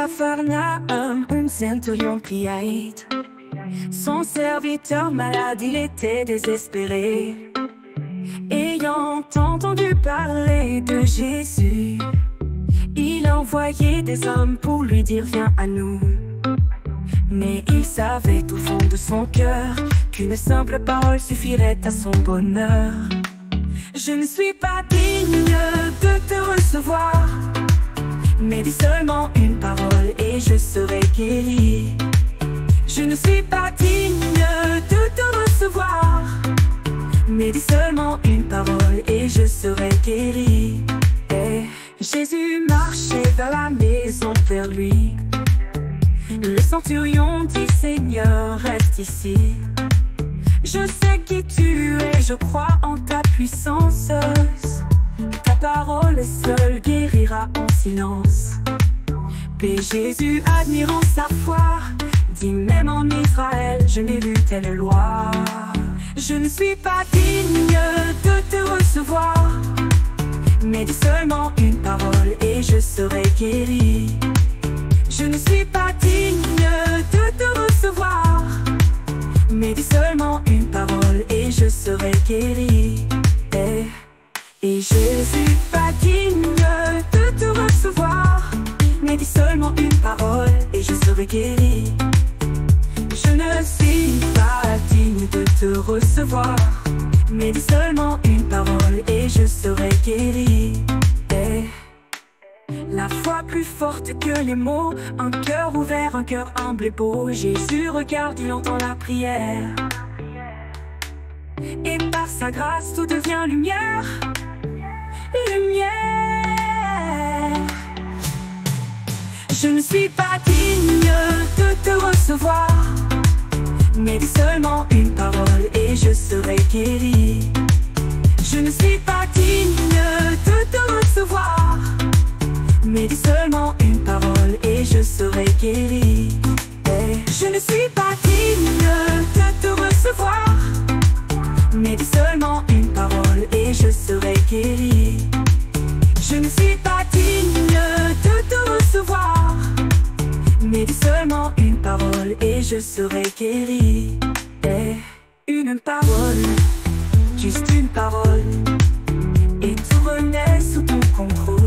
Capharnaüm, un centurion priait. Son serviteur malade, il était désespéré. Ayant entendu parler de Jésus, il envoyait des hommes pour lui dire viens à nous. Mais il savait au fond de son cœur qu'une simple parole suffirait à son bonheur. Je ne suis pas digne de te recevoir, mais dis seulement une parole et je serai guéri. Je ne suis pas digne de te recevoir, mais dis seulement une parole et je serai guéri. Et Jésus marchait vers la maison vers lui. Le centurion dit Seigneur, reste ici. Je sais qui tu es, je crois en ta puissance. Ta parole seule guérira en silence. Et Jésus, admirant sa foi, dit même en Israël, je n'ai vu telle loi. Je ne suis pas digne de te recevoir, mais dis seulement une parole et je serai guéri. Je ne suis pas digne de te recevoir, mais dis seulement une parole et je serai guéri. Et Jésus, pas digne de te recevoir, mais dis seulement une parole et je serai guéri. Je ne suis pas digne de te recevoir, mais dis seulement une parole et je serai guéri. La foi plus forte que les mots, un cœur ouvert, un cœur humble et beau. Jésus regarde, il entend la prière, et par sa grâce tout devient lumière. Lumière. Je ne suis pas digne de te recevoir, mais dis seulement une parole et je serai guéri. Je ne suis pas digne de te recevoir, mais dis seulement une parole et je serai guéri. Je ne suis pas digne de te recevoir, mais dis seulement une parole et je serai guéri. Je ne suis pas digne de te recevoir, mais dis seulement une parole et je serai guéri. Une parole, juste une parole, et tout renaît sous ton contrôle.